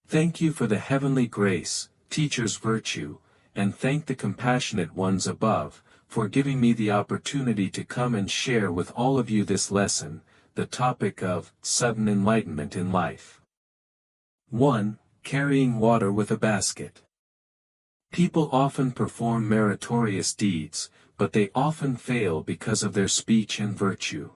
Thank you for the heavenly grace, teacher's virtue, and thank the compassionate ones above, for giving me the opportunity to come and share with all of you this lesson, the topic of sudden enlightenment in life. 1. Carrying water with a basket. People often perform meritorious deeds, but they often fail because of their speech and virtue.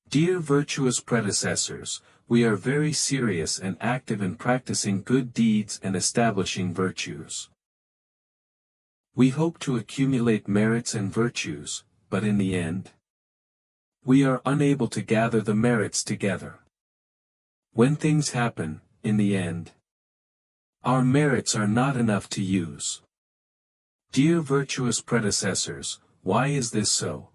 Dear virtuous predecessors, we are very serious and active in practicing good deeds and establishing virtues. We hope to accumulate merits and virtues, but in the end, we are unable to gather the merits together. When things happen, in the end, our merits are not enough to use. Dear virtuous predecessors, why is this so?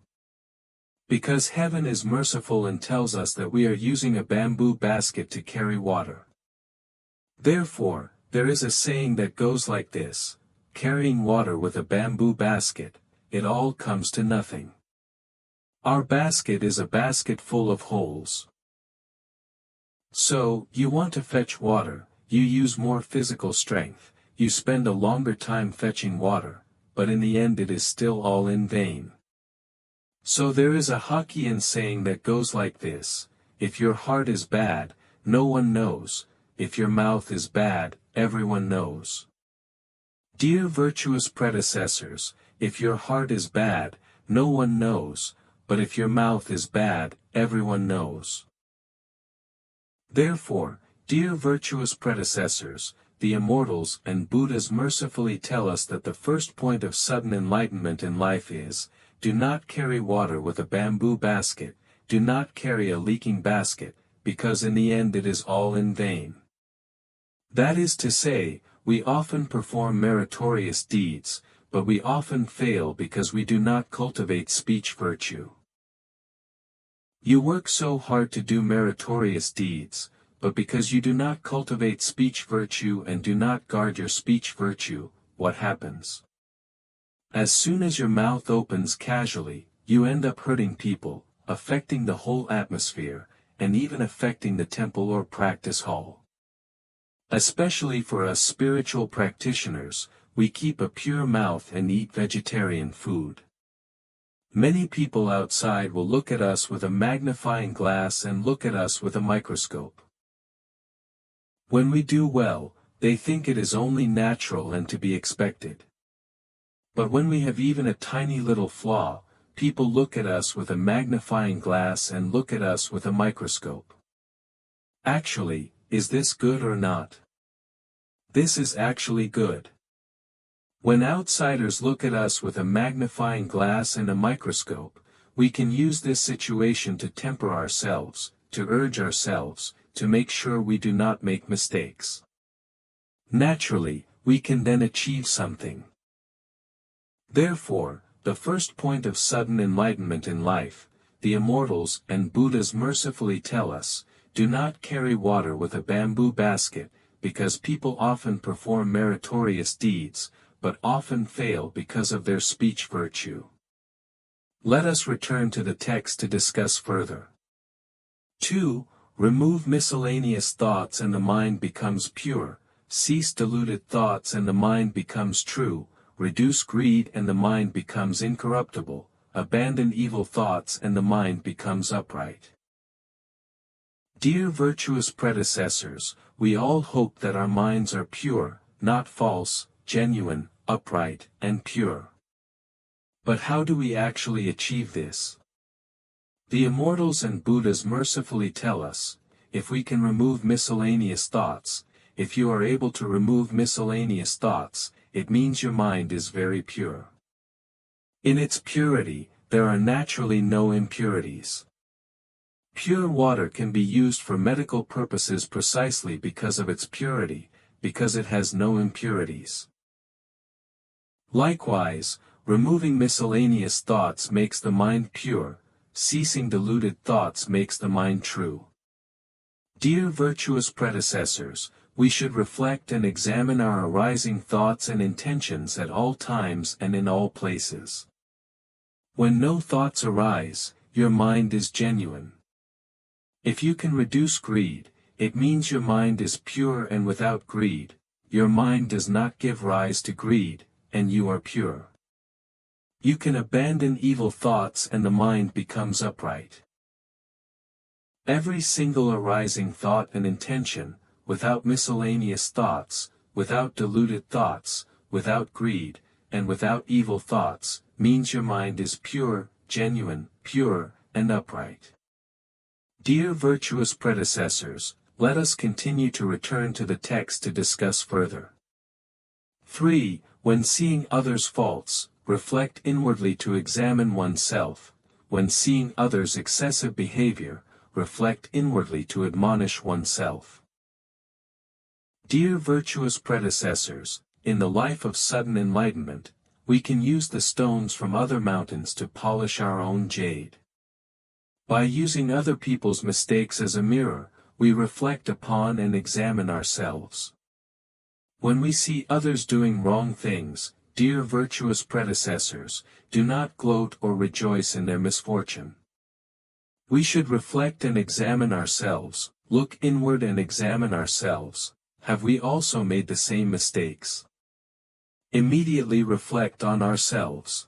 Because heaven is merciful and tells us that we are using a bamboo basket to carry water. Therefore, there is a saying that goes like this: carrying water with a bamboo basket, it all comes to nothing. Our basket is a basket full of holes. So, you want to fetch water, you use more physical strength, you spend a longer time fetching water, but in the end it is still all in vain. So there is a Hokkien saying that goes like this: if your heart is bad, no one knows; if your mouth is bad, everyone knows. Dear virtuous predecessors, if your heart is bad, no one knows, but if your mouth is bad, everyone knows. Therefore, dear virtuous predecessors, the immortals and Buddhas mercifully tell us that the first point of sudden enlightenment in life is: do not carry water with a bamboo basket, do not carry a leaking basket, because in the end it is all in vain. That is to say, we often perform meritorious deeds, but we often fail because we do not cultivate speech virtue. You work so hard to do meritorious deeds, but because you do not cultivate speech virtue and do not guard your speech virtue, what happens? As soon as your mouth opens casually, you end up hurting people, affecting the whole atmosphere, and even affecting the temple or practice hall. Especially for us spiritual practitioners, we keep a pure mouth and eat vegetarian food. Many people outside will look at us with a magnifying glass and look at us with a microscope. When we do well, they think it is only natural and to be expected. But when we have even a tiny little flaw, people look at us with a magnifying glass and look at us with a microscope. Actually, is this good or not? This is actually good. When outsiders look at us with a magnifying glass and a microscope, we can use this situation to temper ourselves, to urge ourselves, to make sure we do not make mistakes. Naturally, we can then achieve something. Therefore, the first point of sudden enlightenment in life, the immortals and Buddhas mercifully tell us: do not carry water with a bamboo basket, because people often perform meritorious deeds, but often fail because of their speech virtue. Let us return to the text to discuss further. 2. Remove miscellaneous thoughts and the mind becomes pure, cease deluded thoughts and the mind becomes true, reduce greed and the mind becomes incorruptible, abandon evil thoughts and the mind becomes upright. Dear virtuous predecessors, we all hope that our minds are pure, not false, genuine, upright, and pure. But how do we actually achieve this? The immortals and Buddhas mercifully tell us: if we can remove miscellaneous thoughts, if you are able to remove miscellaneous thoughts, it means your mind is very pure. In its purity, there are naturally no impurities. Pure water can be used for medical purposes precisely because of its purity, because it has no impurities. Likewise, removing miscellaneous thoughts makes the mind pure, ceasing deluded thoughts makes the mind true. Dear virtuous predecessors, we should reflect and examine our arising thoughts and intentions at all times and in all places. When no thoughts arise, your mind is genuine. If you can reduce greed, it means your mind is pure and without greed, your mind does not give rise to greed, and you are pure. You can abandon evil thoughts and the mind becomes upright. Every single arising thought and intention, without miscellaneous thoughts, without deluded thoughts, without greed, and without evil thoughts, means your mind is pure, genuine, pure, and upright. Dear virtuous predecessors, let us continue to return to the text to discuss further. 3. When seeing others' faults, reflect inwardly to examine oneself. When seeing others' excessive behavior, reflect inwardly to admonish oneself. Dear virtuous predecessors, in the life of sudden enlightenment, we can use the stones from other mountains to polish our own jade. By using other people's mistakes as a mirror, we reflect upon and examine ourselves. When we see others doing wrong things, dear virtuous predecessors, do not gloat or rejoice in their misfortune. We should reflect and examine ourselves, look inward and examine ourselves. Have we also made the same mistakes? Immediately reflect on ourselves.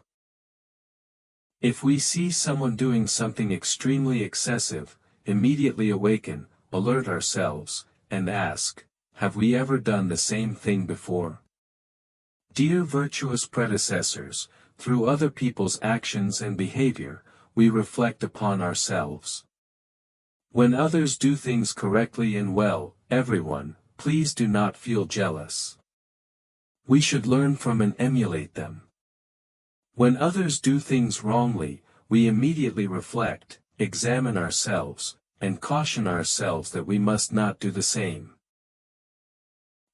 If we see someone doing something extremely excessive, immediately awaken, alert ourselves, and ask, have we ever done the same thing before? Dear virtuous predecessors, through other people's actions and behavior, we reflect upon ourselves. When others do things correctly and well, everyone, please do not feel jealous. We should learn from and emulate them. When others do things wrongly, we immediately reflect, examine ourselves, and caution ourselves that we must not do the same.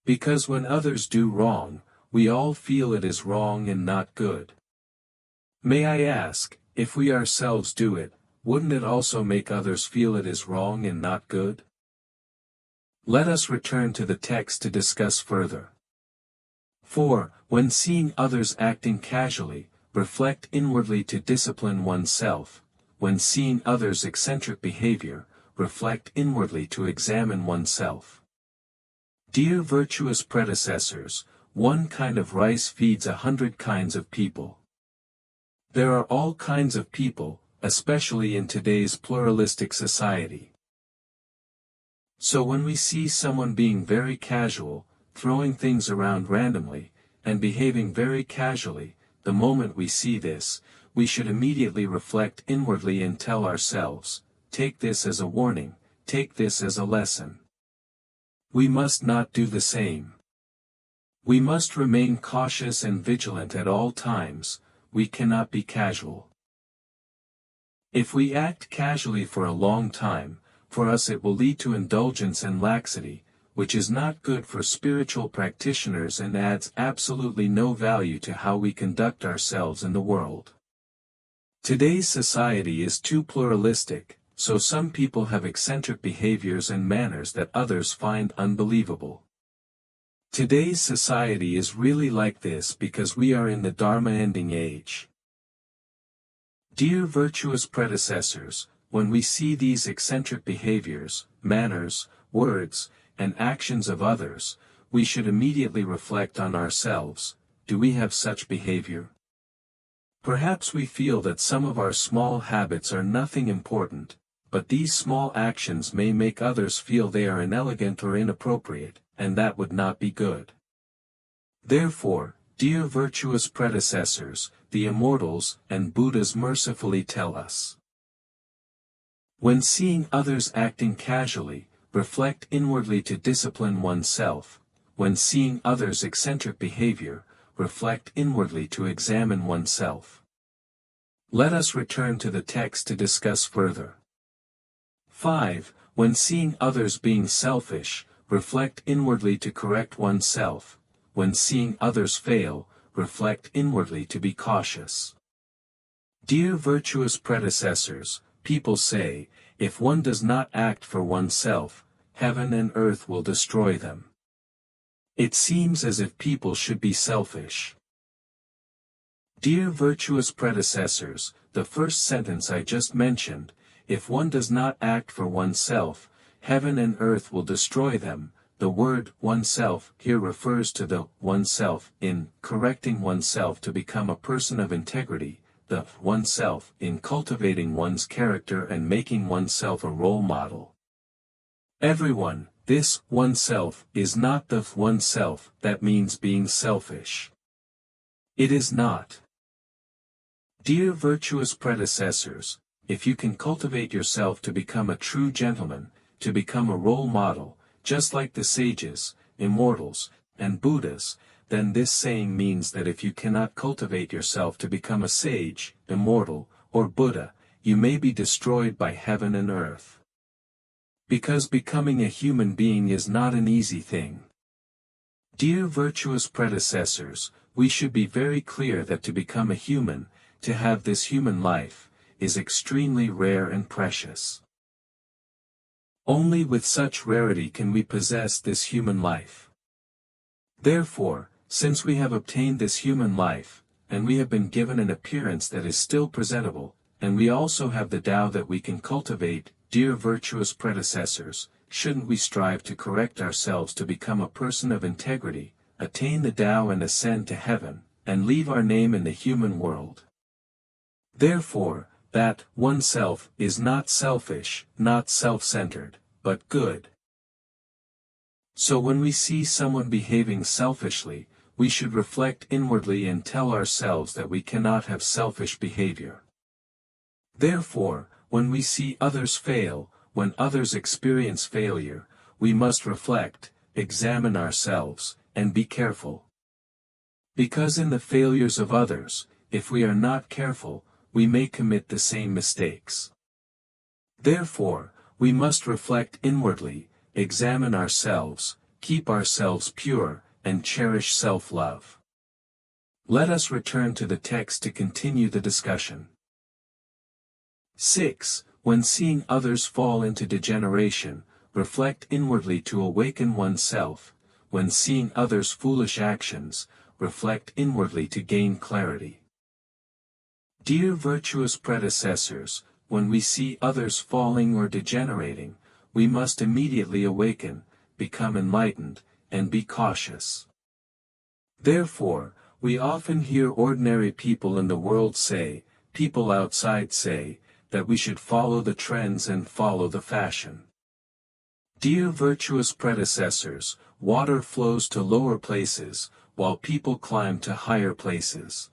Because when others do wrong, we all feel it is wrong and not good. May I ask, if we ourselves do it, wouldn't it also make others feel it is wrong and not good? Let us return to the text to discuss further. 4. When seeing others acting casually, reflect inwardly to discipline oneself. When seeing others' eccentric behavior, reflect inwardly to examine oneself. Dear virtuous predecessors, one kind of rice feeds 100 kinds of people. There are all kinds of people, especially in today's pluralistic society. So when we see someone being very casual, throwing things around randomly, and behaving very casually, the moment we see this, we should immediately reflect inwardly and tell ourselves, take this as a warning, take this as a lesson. We must not do the same. We must remain cautious and vigilant at all times, we cannot be casual. If we act casually for a long time, for us it will lead to indulgence and laxity, which is not good for spiritual practitioners and adds absolutely no value to how we conduct ourselves in the world. Today's society is too pluralistic, so some people have eccentric behaviors and manners that others find unbelievable. Today's society is really like this because we are in the Dharma ending age. Dear virtuous predecessors, when we see these eccentric behaviors, manners, words, and actions of others, we should immediately reflect on ourselves, do we have such behavior? Perhaps we feel that some of our small habits are nothing important, but these small actions may make others feel they are inelegant or inappropriate, and that would not be good. Therefore, dear virtuous predecessors, the immortals and Buddhas mercifully tell us. When seeing others acting casually, reflect inwardly to discipline oneself. When seeing others' eccentric behavior, reflect inwardly to examine oneself. Let us return to the text to discuss further. 5. When seeing others being selfish, reflect inwardly to correct oneself. When seeing others fail, reflect inwardly to be cautious. Dear virtuous predecessors, people say, if one does not act for oneself, heaven and earth will destroy them. It seems as if people should be selfish. Dear virtuous predecessors, the first sentence I just mentioned, if one does not act for oneself, heaven and earth will destroy them. The word oneself here refers to the oneself in correcting oneself to become a person of integrity, the oneself in cultivating one's character and making oneself a role model. Everyone, this oneself is not the oneself that means being selfish. It is not. Dear virtuous predecessors, if you can cultivate yourself to become a true gentleman, to become a role model, just like the sages, immortals, and Buddhas, then this saying means that if you cannot cultivate yourself to become a sage, immortal, or Buddha, you may be destroyed by heaven and earth. Because becoming a human being is not an easy thing. Dear virtuous predecessors, we should be very clear that to become a human, to have this human life, is extremely rare and precious. Only with such rarity can we possess this human life. Therefore, since we have obtained this human life, and we have been given an appearance that is still presentable, and we also have the Tao that we can cultivate, dear virtuous predecessors, shouldn't we strive to correct ourselves to become a person of integrity, attain the Tao and ascend to heaven, and leave our name in the human world? Therefore, that oneself is not selfish, not self-centered, but good. So when we see someone behaving selfishly, we should reflect inwardly and tell ourselves that we cannot have selfish behavior. Therefore, when we see others fail, when others experience failure, we must reflect, examine ourselves, and be careful. Because in the failures of others, if we are not careful, we may commit the same mistakes. Therefore, we must reflect inwardly, examine ourselves, keep ourselves pure, and cherish self-love. Let us return to the text to continue the discussion. 6. When seeing others fall into degeneration, reflect inwardly to awaken oneself. When seeing others' foolish actions, reflect inwardly to gain clarity. Dear virtuous predecessors, when we see others falling or degenerating, we must immediately awaken, become enlightened, and be cautious. Therefore, we often hear ordinary people in the world say, people outside say, that we should follow the trends and follow the fashion. Dear virtuous predecessors, water flows to lower places, while people climb to higher places.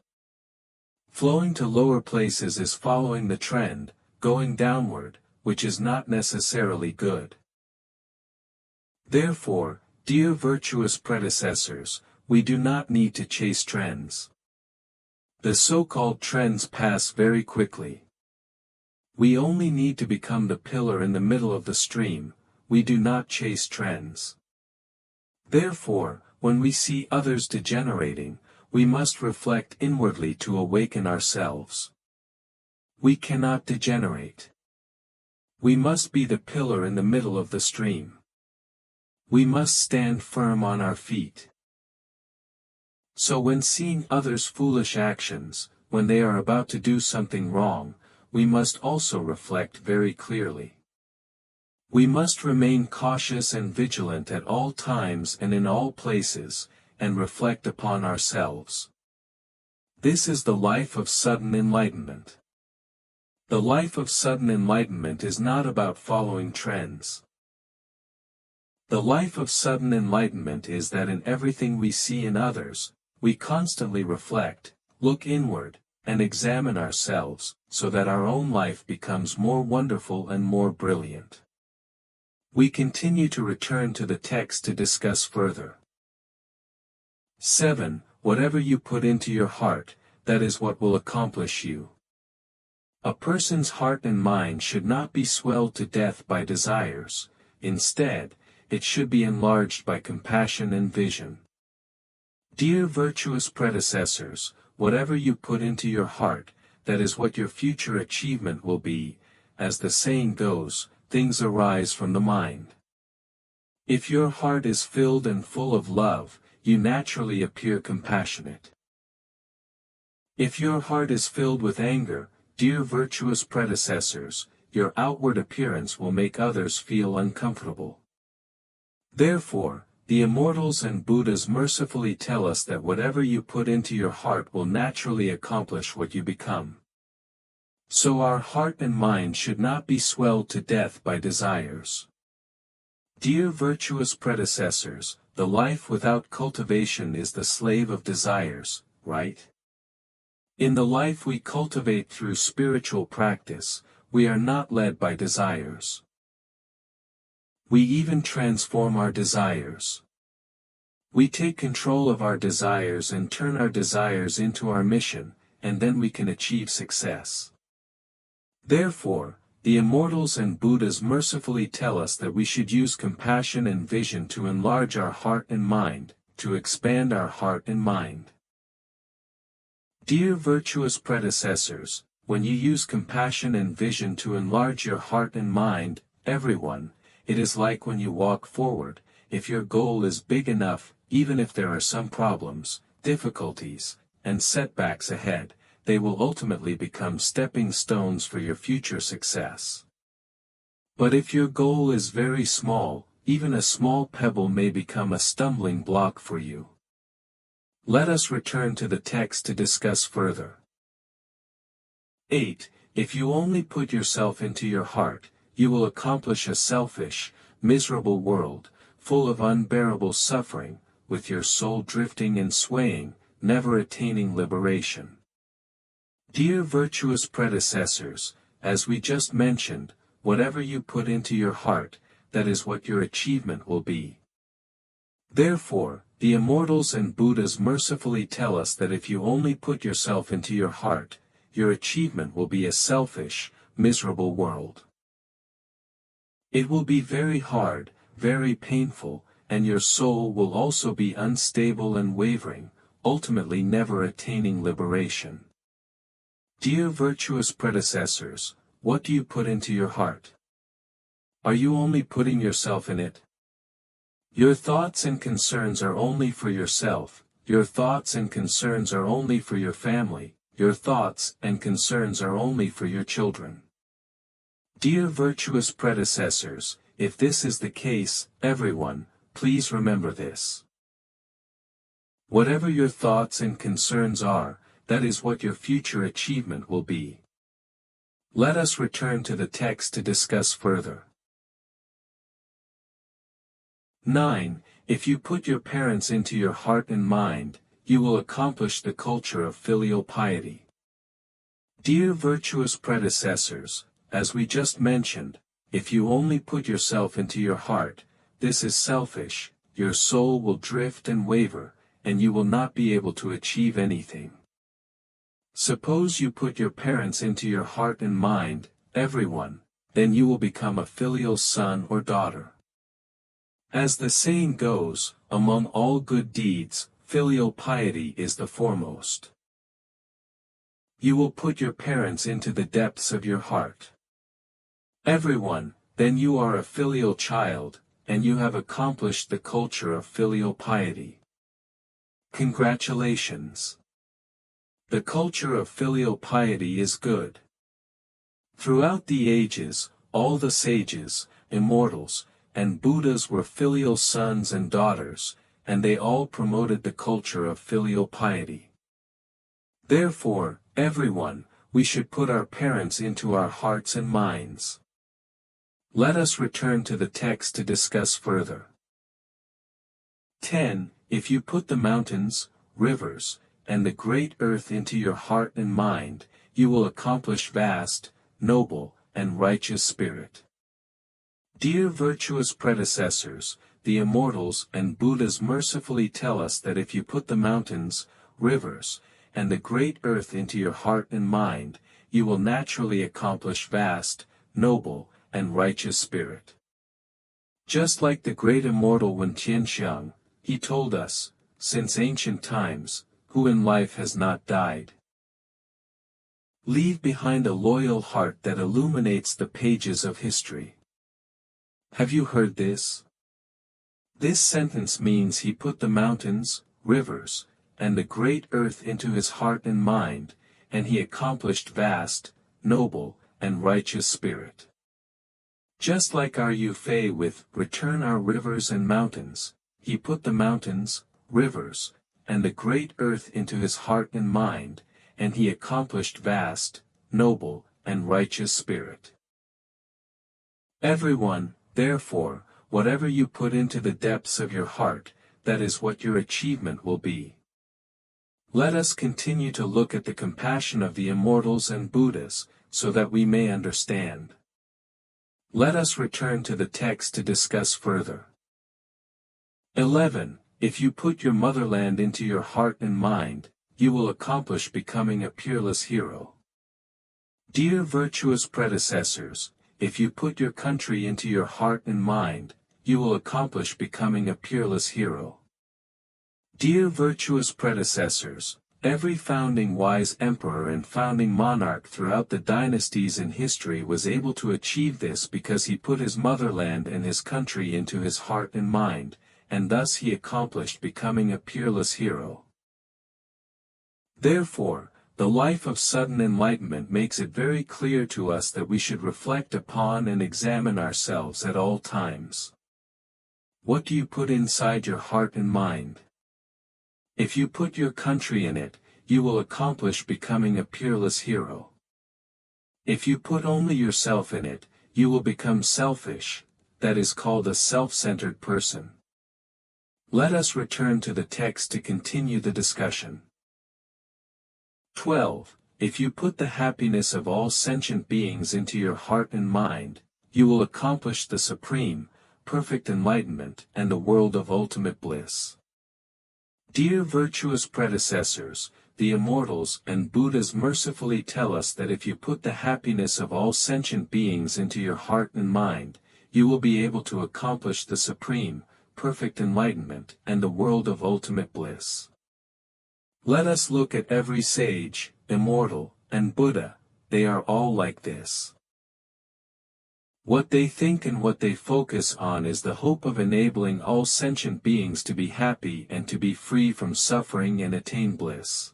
Flowing to lower places is following the trend, going downward, which is not necessarily good. Therefore, dear virtuous predecessors, we do not need to chase trends. The so-called trends pass very quickly. We only need to become the pillar in the middle of the stream, we do not chase trends. Therefore, when we see others degenerating, we must reflect inwardly to awaken ourselves. We cannot degenerate. We must be the pillar in the middle of the stream. We must stand firm on our feet. So when seeing others' foolish actions, when they are about to do something wrong, we must also reflect very clearly. We must remain cautious and vigilant at all times and in all places, and reflect upon ourselves. This is the life of sudden enlightenment. The life of sudden enlightenment is not about following trends. The life of sudden enlightenment is that in everything we see in others, we constantly reflect, look inward, and examine ourselves, so that our own life becomes more wonderful and more brilliant. We continue to return to the text to discuss further. 7. Whatever you put into your heart, that is what will accomplish you. A person's heart and mind should not be swelled to death by desires, instead, it should be enlarged by compassion and vision. Dear virtuous predecessors, whatever you put into your heart, that is what your future achievement will be. As the saying goes, things arise from the mind. If your heart is filled and full of love, you naturally appear compassionate. If your heart is filled with anger, dear virtuous predecessors, your outward appearance will make others feel uncomfortable. Therefore, the immortals and Buddhas mercifully tell us that whatever you put into your heart will naturally accomplish what you become. So our heart and mind should not be swelled to death by desires. Dear virtuous predecessors, the life without cultivation is the slave of desires, right? In the life we cultivate through spiritual practice, we are not led by desires. We even transform our desires. We take control of our desires and turn our desires into our mission, and then we can achieve success. Therefore, the immortals and Buddhas mercifully tell us that we should use compassion and vision to enlarge our heart and mind, to expand our heart and mind. Dear virtuous predecessors, when you use compassion and vision to enlarge your heart and mind, everyone, it is like when you walk forward, if your goal is big enough, even if there are some problems, difficulties, and setbacks ahead, they will ultimately become stepping stones for your future success. But if your goal is very small, even a small pebble may become a stumbling block for you. Let us return to the text to discuss further. 8. If you only put yourself into your heart, you will accomplish a selfish, miserable world, full of unbearable suffering, with your soul drifting and swaying, never attaining liberation. Dear virtuous predecessors, as we just mentioned, whatever you put into your heart, that is what your achievement will be. Therefore, the immortals and Buddhas mercifully tell us that if you only put yourself into your heart, your achievement will be a selfish, miserable world. It will be very hard, very painful, and your soul will also be unstable and wavering, ultimately never attaining liberation. Dear virtuous predecessors, what do you put into your heart? Are you only putting yourself in it? Your thoughts and concerns are only for yourself, your thoughts and concerns are only for your family, your thoughts and concerns are only for your children. Dear virtuous predecessors, if this is the case, everyone, please remember this. Whatever your thoughts and concerns are, that is what your future achievement will be. Let us return to the text to discuss further. 9. If you put your parents into your heart and mind, you will accomplish the culture of filial piety. Dear virtuous predecessors, as we just mentioned, if you only put yourself into your heart, this is selfish, your soul will drift and waver, and you will not be able to achieve anything. Suppose you put your parents into your heart and mind, everyone, then you will become a filial son or daughter. As the saying goes, among all good deeds, filial piety is the foremost. You will put your parents into the depths of your heart. Everyone, then you are a filial child, and you have accomplished the culture of filial piety. Congratulations! The culture of filial piety is good. Throughout the ages, all the sages, immortals, and Buddhas were filial sons and daughters, and they all promoted the culture of filial piety. Therefore, everyone, we should put our parents into our hearts and minds. Let us return to the text to discuss further. 10. If you put the mountains, rivers, and the great earth into your heart and mind, you will accomplish vast, noble, and righteous spirit. Dear virtuous predecessors, the immortals and Buddhas mercifully tell us that if you put the mountains, rivers, and the great earth into your heart and mind, you will naturally accomplish vast, noble, and righteous spirit. Just like the great immortal Wen Tianxiang, he told us, since ancient times, who in life has not died? Leave behind a loyal heart that illuminates the pages of history. Have you heard this? This sentence means he put the mountains, rivers, and the great earth into his heart and mind, and he accomplished vast, noble, and righteous spirit. Just like our Yufei with return our rivers and mountains, he put the mountains, rivers, and the great earth into his heart and mind, and he accomplished vast, noble, and righteous spirit. Everyone, therefore, whatever you put into the depths of your heart, that is what your achievement will be. Let us continue to look at the compassion of the immortals and Buddhas, so that we may understand. Let us return to the text to discuss further. 11. If you put your motherland into your heart and mind, you will accomplish becoming a peerless hero. Dear virtuous predecessors, if you put your country into your heart and mind, you will accomplish becoming a peerless hero. Dear virtuous predecessors, every founding wise emperor and founding monarch throughout the dynasties in history was able to achieve this because he put his motherland and his country into his heart and mind, and thus he accomplished becoming a peerless hero. Therefore, the life of sudden enlightenment makes it very clear to us that we should reflect upon and examine ourselves at all times. What do you put inside your heart and mind? If you put your country in it, you will accomplish becoming a peerless hero. If you put only yourself in it, you will become selfish, that is called a self-centered person. Let us return to the text to continue the discussion. 12. If you put the happiness of all sentient beings into your heart and mind, you will accomplish the supreme, perfect enlightenment and the world of ultimate bliss. Dear virtuous predecessors, the immortals and Buddhas mercifully tell us that if you put the happiness of all sentient beings into your heart and mind, you will be able to accomplish the supreme, perfect enlightenment and the world of ultimate bliss. Let us look at every sage, immortal, and Buddha, they are all like this. What they think and what they focus on is the hope of enabling all sentient beings to be happy and to be free from suffering and attain bliss.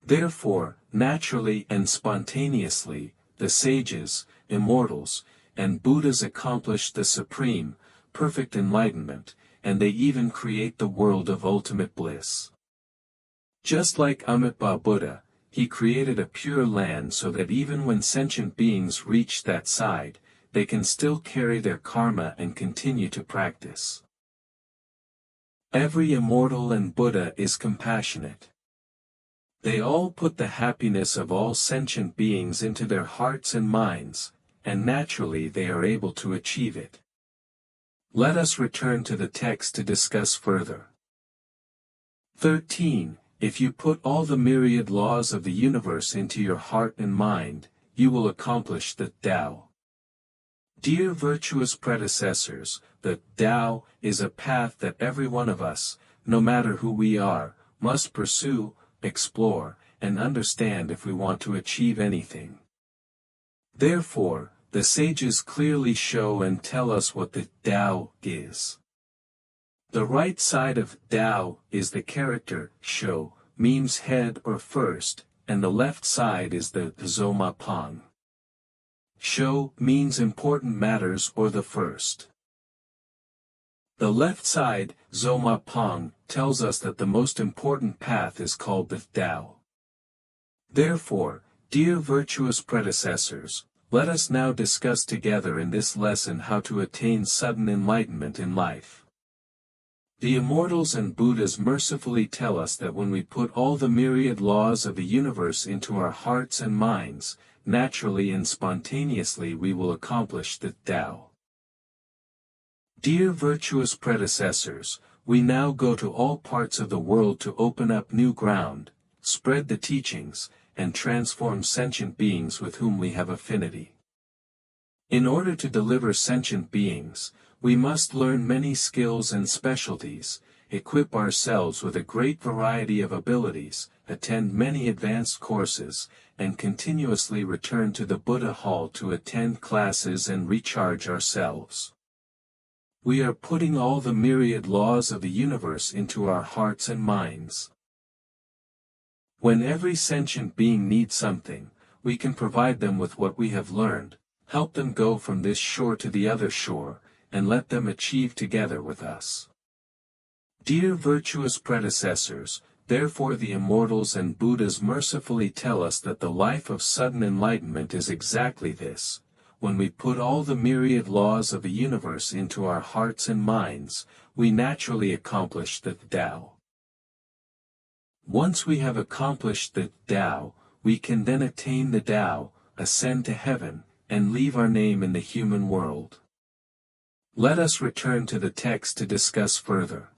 Therefore, naturally and spontaneously, the sages, immortals, and Buddhas accomplish the supreme, perfect enlightenment, and they even create the world of ultimate bliss. Just like Amitabha Buddha, he created a pure land so that even when sentient beings reach that side, they can still carry their karma and continue to practice. Every immortal and Buddha is compassionate. They all put the happiness of all sentient beings into their hearts and minds, and naturally they are able to achieve it. Let us return to the text to discuss further. 13. If you put all the myriad laws of the universe into your heart and mind, you will accomplish the Tao. Dear virtuous predecessors, the Tao is a path that every one of us, no matter who we are, must pursue, explore, and understand if we want to achieve anything. Therefore, the sages clearly show and tell us what the Tao is. The right side of Tao is the character, Shou, means head or first, and the left side is the Zoma Pang. Shou means important matters or the first. The left side, Zoma Pang, tells us that the most important path is called the Tao. Therefore, dear virtuous predecessors, let us now discuss together in this lesson how to attain sudden enlightenment in life. The immortals and Buddhas mercifully tell us that when we put all the myriad laws of the universe into our hearts and minds, naturally and spontaneously we will accomplish the Tao. Dear virtuous predecessors, we now go to all parts of the world to open up new ground, spread the teachings, and transform sentient beings with whom we have affinity. In order to deliver sentient beings, we must learn many skills and specialties, equip ourselves with a great variety of abilities, attend many advanced courses, and continuously return to the Buddha Hall to attend classes and recharge ourselves. We are putting all the myriad laws of the universe into our hearts and minds. When every sentient being needs something, we can provide them with what we have learned, help them go from this shore to the other shore, and let them achieve together with us. Dear virtuous predecessors, therefore the immortals and Buddhas mercifully tell us that the life of sudden enlightenment is exactly this. When we put all the myriad laws of the universe into our hearts and minds, we naturally accomplish the Tao. Once we have accomplished the Tao, we can then attain the Tao, ascend to heaven, and leave our name in the human world. Let us return to the text to discuss further.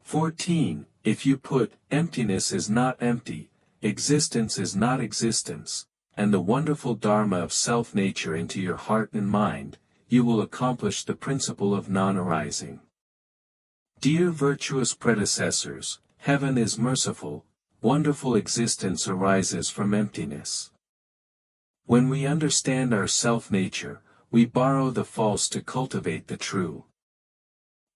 14. If you put emptiness is not empty, existence is not existence, and the wonderful Dharma of self-nature into your heart and mind, you will accomplish the principle of non-arising. Dear virtuous predecessors, heaven is merciful, wonderful existence arises from emptiness. When we understand our self-nature, we borrow the false to cultivate the true.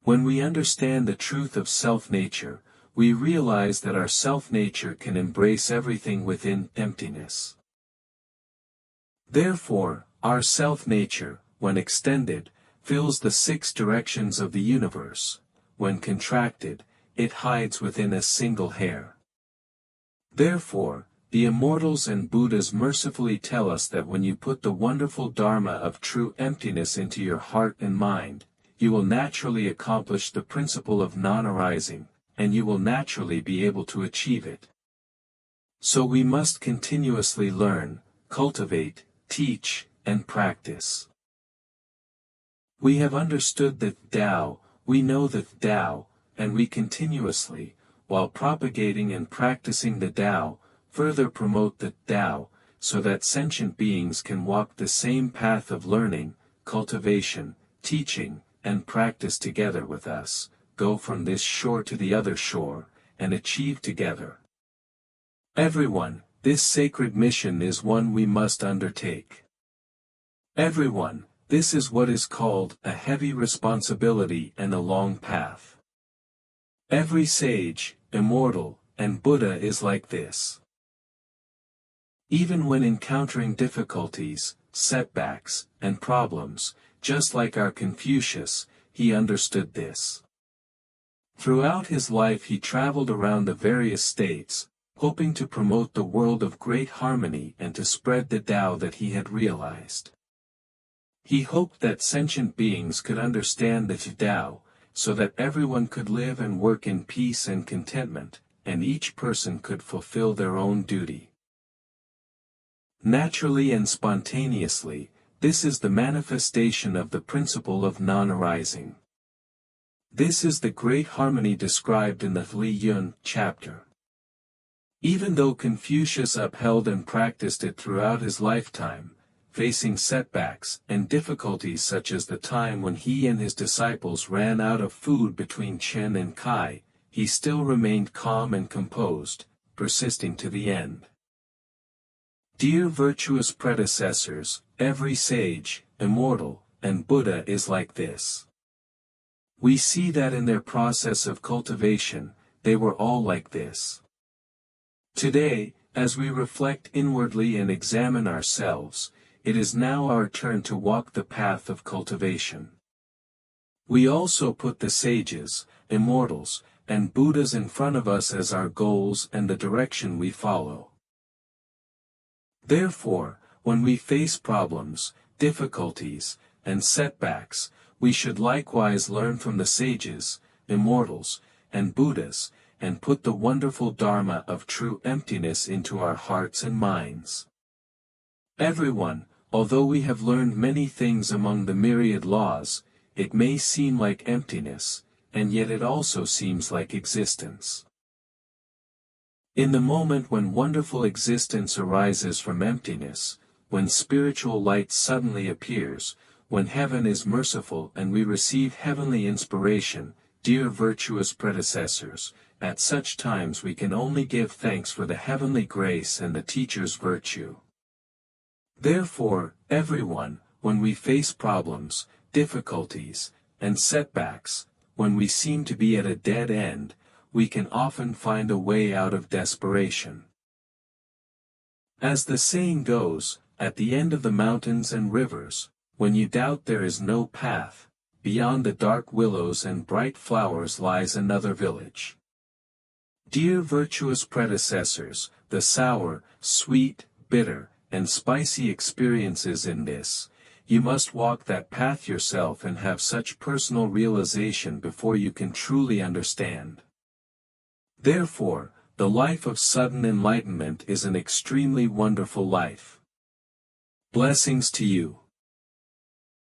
When we understand the truth of self-nature, we realize that our self-nature can embrace everything within emptiness. Therefore, our self-nature, when extended, fills the 6 directions of the universe. When contracted, it hides within a single hair. Therefore, the immortals and Buddhas mercifully tell us that when you put the wonderful Dharma of true emptiness into your heart and mind, you will naturally accomplish the principle of non-arising, and you will naturally be able to achieve it. So we must continuously learn, cultivate, teach, and practice. We have understood the Tao, we know the Tao, and we continuously, while propagating and practicing the Tao, further promote the Tao, so that sentient beings can walk the same path of learning, cultivation, teaching, and practice together with us, go from this shore to the other shore, and achieve together. Everyone, this sacred mission is one we must undertake. Everyone, this is what is called a heavy responsibility and a long path. Every sage, immortal, and Buddha is like this. Even when encountering difficulties, setbacks, and problems, just like our Confucius, he understood this. Throughout his life he traveled around the various states, hoping to promote the world of great harmony and to spread the Tao that he had realized. He hoped that sentient beings could understand the Tao, so that everyone could live and work in peace and contentment, and each person could fulfill their own duty. Naturally and spontaneously, this is the manifestation of the principle of non-arising. This is the great harmony described in the Li Yun chapter. Even though Confucius upheld and practiced it throughout his lifetime, facing setbacks and difficulties such as the time when he and his disciples ran out of food between Chen and Kai, he still remained calm and composed, persisting to the end. Dear virtuous predecessors, every sage, immortal, and Buddha is like this. We see that in their process of cultivation, they were all like this. Today, as we reflect inwardly and examine ourselves, it is now our turn to walk the path of cultivation. We also put the sages, immortals, and Buddhas in front of us as our goals and the direction we follow. Therefore, when we face problems, difficulties, and setbacks, we should likewise learn from the sages, immortals, and Buddhas, and put the wonderful Dharma of true emptiness into our hearts and minds. Everyone, although we have learned many things among the myriad laws, it may seem like emptiness, and yet it also seems like existence. In the moment when wonderful existence arises from emptiness, when spiritual light suddenly appears, when heaven is merciful and we receive heavenly inspiration, dear virtuous predecessors, at such times we can only give thanks for the heavenly grace and the teacher's virtue. Therefore, everyone, when we face problems, difficulties, and setbacks, when we seem to be at a dead end, we can often find a way out of desperation. As the saying goes, at the end of the mountains and rivers, when you doubt there is no path, beyond the dark willows and bright flowers lies another village. Dear virtuous predecessors, the sour, sweet, bitter, and spicy experiences in this, you must walk that path yourself and have such personal realization before you can truly understand. Therefore, the life of sudden enlightenment is an extremely wonderful life. Blessings to you.